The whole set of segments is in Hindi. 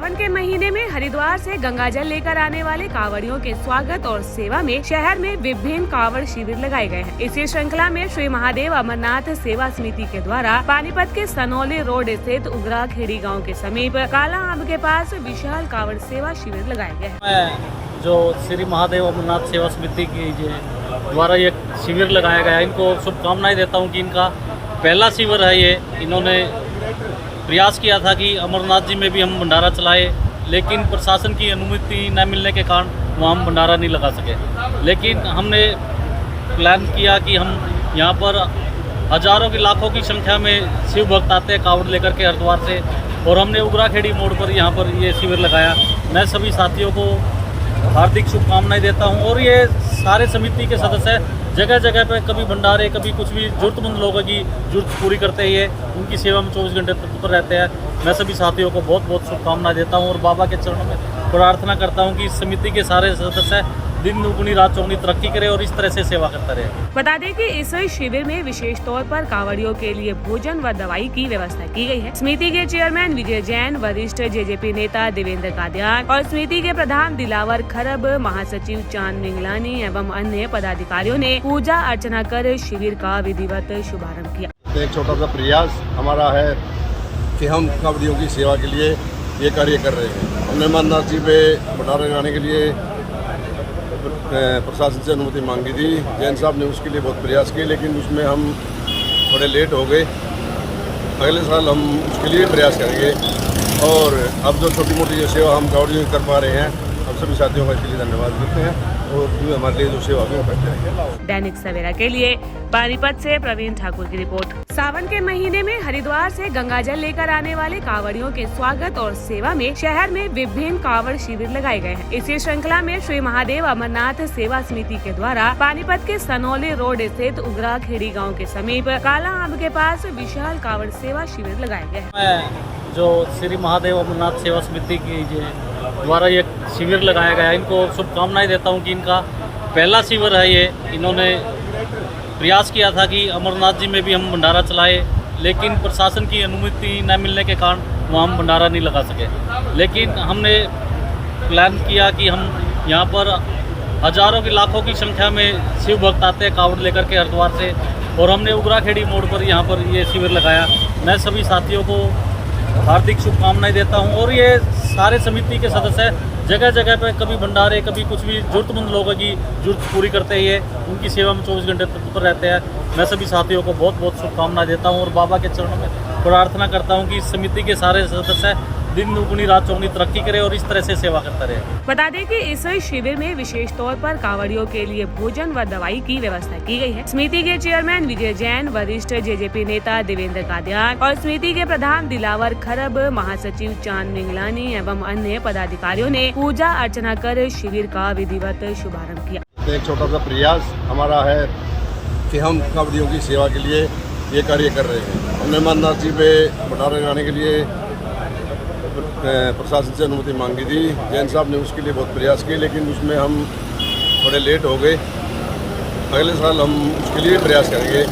सावन के महीने में हरिद्वार से गंगाजल लेकर आने वाले कांवड़ियों के स्वागत और सेवा में शहर में विभिन्न कांवड़ शिविर लगाए गए हैं। इसी श्रृंखला में श्री महादेव अमरनाथ सेवा समिति के द्वारा पानीपत के सनौली रोड स्थित उगरा खेड़ी गांव के समीप काला आम के पास विशाल कांवड़ सेवा शिविर लगाए गए हैं। जो श्री महादेव अमरनाथ सेवा समिति की द्वारा ये शिविर लगाया गया है, इनको शुभकामनाएं देता हूँ कि इनका पहला शिविर है। ये इन्होंने प्रयास किया था कि अमरनाथ जी में भी हम भंडारा चलाए, लेकिन प्रशासन की अनुमति न मिलने के कारण वहाँ हम भंडारा नहीं लगा सके। लेकिन हमने प्लान किया कि हम यहाँ पर हजारों की लाखों की संख्या में शिव भक्त आते हैं कावड़ लेकर के हरिद्वार से, और हमने उगरा खेड़ी मोड़ पर यहाँ पर ये शिविर लगाया। मैं सभी साथियों को हार्दिक शुभकामनाएं देता हूँ। और ये सारे समिति के सदस्य जगह जगह पे कभी भंडारे कभी कुछ भी जरूरतमंद लोगों की जरूरत पूरी करते ही है, उनकी सेवा में 24 घंटे तत्पर रहते हैं। मैं सभी साथियों को बहुत बहुत शुभकामनाएं देता हूं और बाबा के चरणों में प्रार्थना करता हूं कि इस समिति के सारे सदस्य दिन दुगुनी रात चौगुनी तरक्की करे और इस तरह से सेवा करता रहे। बता दें कि इस शिविर में विशेष तौर पर कांवड़ियों के लिए भोजन व दवाई की व्यवस्था की गई है। समिति के चेयरमैन विजय जैन, वरिष्ठ जेजेपी नेता देवेंद्र कादियान और समिति के प्रधान दिलावर खरब, महासचिव चांद मिंगलानी एवं अन्य पदाधिकारियों ने पूजा अर्चना कर शिविर का विधिवत शुभारम्भ किया। एक छोटा सा प्रयास हमारा है कि हम कांवड़ियों की सेवा के लिए ये कार्य कर रहे हैं। हमने अमरनाथ जी पे भंडारा लगाने के लिए प्रशासन से अनुमति मांगी थी। जैन साहब ने उसके लिए बहुत प्रयास किए, लेकिन उसमें हम थोड़े लेट हो गए। अगले साल हम उसके लिए प्रयास करेंगे, और अब जो छोटी मोटी जो सेवा हम कांवड़ियों की कर पा रहे हैं, हम सभी साथियों का इसके लिए धन्यवाद देते हैं और हमारे लिए जो सेवा वो करते हैं। दैनिक सवेरा के लिए पानीपत से प्रवीण ठाकुर की रिपोर्ट। सावन के महीने में हरिद्वार से गंगाजल लेकर आने वाले कांवड़ियों के स्वागत और सेवा में शहर में विभिन्न कांवड़ शिविर लगाए गए हैं। इसी श्रृंखला में श्री महादेव अमरनाथ सेवा समिति के द्वारा पानीपत के सनौली रोड स्थित उगरा खेड़ी गांव के समीप काला आम के पास विशाल कांवड़ सेवा शिविर लगाए गए हैं। जो श्री महादेव अमरनाथ सेवा समिति की द्वारा ये शिविर लगाया गया है, इनको शुभकामनाएं देता हूँ कि इनका पहला शिविर है। ये इन्होंने प्रयास किया था कि अमरनाथ जी में भी हम भंडारा चलाए, लेकिन प्रशासन की अनुमति न मिलने के कारण वहाँ हम भंडारा नहीं लगा सके। लेकिन हमने प्लान किया कि हम यहाँ पर हजारों की लाखों की संख्या में शिव भक्त आते हैं कावड़ लेकर के हरिद्वार से, और हमने उगरा खेड़ी मोड़ पर यहाँ पर ये शिविर लगाया। मैं सभी साथियों को हार्दिक शुभकामनाएं देता हूं। और ये सारे समिति के सदस्य जगह जगह पे कभी भंडारे कभी कुछ भी जरूरतमंद लोगों की जरूरत पूरी करते ही है, उनकी सेवा में 24 घंटे तत्पर रहते हैं। मैं सभी साथियों को बहुत बहुत शुभकामनाएं देता हूं और बाबा के चरणों में प्रार्थना करता हूं कि इस समिति के सारे सदस्य दिन दुगुनी रात चौगुनी तरक्की करे और इस तरह से सेवा करता रहे। बता दें कि इस शिविर में विशेष तौर पर कांवड़ियों के लिए भोजन व दवाई की व्यवस्था की गई है। समिति के चेयरमैन विजय जैन, वरिष्ठ जेजेपी नेता देवेंद्र कादियान और समिति के प्रधान दिलावर खरब, महासचिव चांद मिंगलानी एवं अन्य पदाधिकारियों ने पूजा अर्चना कर शिविर का विधिवत शुभारम्भ किया। एक छोटा सा प्रयास हमारा है कि हम कांवड़ियों की सेवा के लिए ये कार्य कर रहे हैं। हमने अमरनाथ जी पे भंडारा लगाने के लिए प्रशासन से अनुमति मांगी थी। जैन साहब ने उसके लिए बहुत प्रयास किए, लेकिन उसमें हम थोड़े लेट हो गए। अगले साल हम उसके लिए प्रयास करेंगे,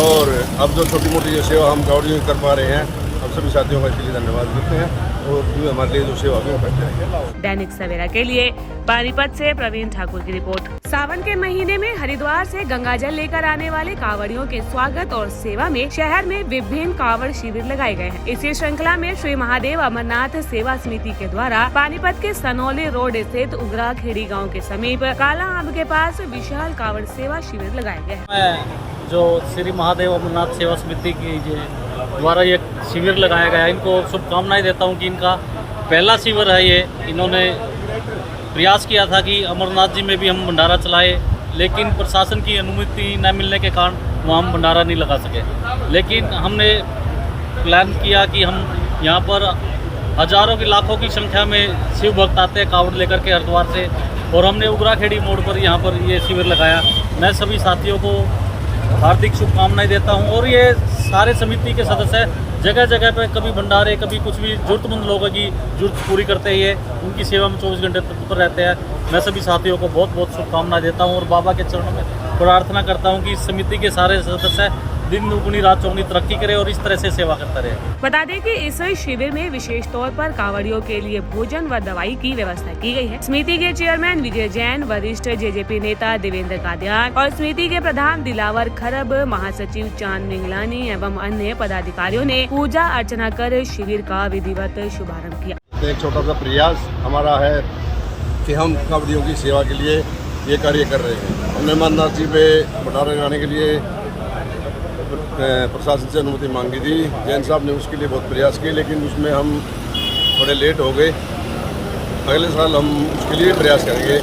और अब जो छोटी मोटी जो सेवा हम कांवड़ियों की कर पा रहे हैं, हम सभी साथियों का इसके लिए धन्यवाद देते हैं और हमारे लिए जो सेवा वो करते हैं। दैनिक सवेरा के लिए पानीपत से प्रवीण ठाकुर की रिपोर्ट। सावन के महीने में हरिद्वार से गंगाजल लेकर आने वाले कांवड़ियों के स्वागत और सेवा में शहर में विभिन्न कांवड़ शिविर लगाए गए हैं। इसी श्रृंखला में श्री महादेव अमरनाथ सेवा समिति के द्वारा पानीपत के सनौली रोड स्थित उगरा खेड़ी गांव के समीप काला आम के पास विशाल कांवड़ सेवा शिविर लगाए गए हैं। जो श्री महादेव अमरनाथ सेवा समिति की द्वारा ये शिविर लगाया गया है, इनको शुभकामनाएं देता हूँ कि इनका पहला शिविर है। ये इन्होंने प्रयास किया था कि अमरनाथ जी में भी हम भंडारा चलाए, लेकिन प्रशासन की अनुमति न मिलने के कारण वहाँ हम भंडारा नहीं लगा सके। लेकिन हमने प्लान किया कि हम यहाँ पर हजारों की लाखों की संख्या में शिव भक्त आते हैं कावड़ लेकर के हरिद्वार से, और हमने उगरा खेड़ी मोड़ पर यहाँ पर ये शिविर लगाया। मैं सभी साथियों को हार्दिक शुभकामनाएं देता हूं। और ये सारे समिति के सदस्य जगह जगह पे कभी भंडारे कभी कुछ भी जरूरतमंद लोगों की जरूरत पूरी करते ही है, उनकी सेवा में 24 घंटे तत्पर रहते हैं। मैं सभी साथियों को बहुत बहुत शुभकामनाएं देता हूं और बाबा के चरणों में प्रार्थना करता हूं कि इस समिति के सारे सदस्य दिन दुगुनी रात चौगुनी तरक्की करे और इस तरह से सेवा करता रहे। बता दें कि इस शिविर में विशेष तौर पर कांवड़ियों के लिए भोजन व दवाई की व्यवस्था की गई है। समिति के चेयरमैन विजय जैन, वरिष्ठ जेजेपी नेता देवेंद्र कादियान और समिति के प्रधान दिलावर खरब, महासचिव चांद मिंगलानी एवं अन्य पदाधिकारियों ने पूजा अर्चना कर शिविर का विधिवत शुभारंभ किया। एक छोटा सा प्रयास हमारा है कि हम कांवड़ियों की सेवा के लिए ये कार्य कर रहे हैं। हमने अमरनाथ जी पे भंडारा लगाने के लिए प्रशासन से अनुमति मांगी थी। जैन साहब ने उसके लिए बहुत प्रयास किए, लेकिन उसमें हम थोड़े लेट हो गए। अगले साल हम उसके लिए प्रयास करेंगे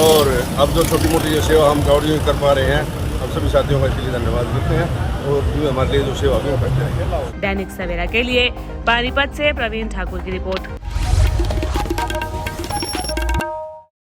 और अब जो छोटी मोटी जो सेवा हम कांवड़ियों की कर पा रहे हैं, हम सभी साथियों का इसके लिए धन्यवाद देते हैं और हमारे लिए जो सेवा भी हम करते रहेंगे। दैनिक सवेरा के लिए पानीपत से प्रवीण ठाकुर की रिपोर्ट।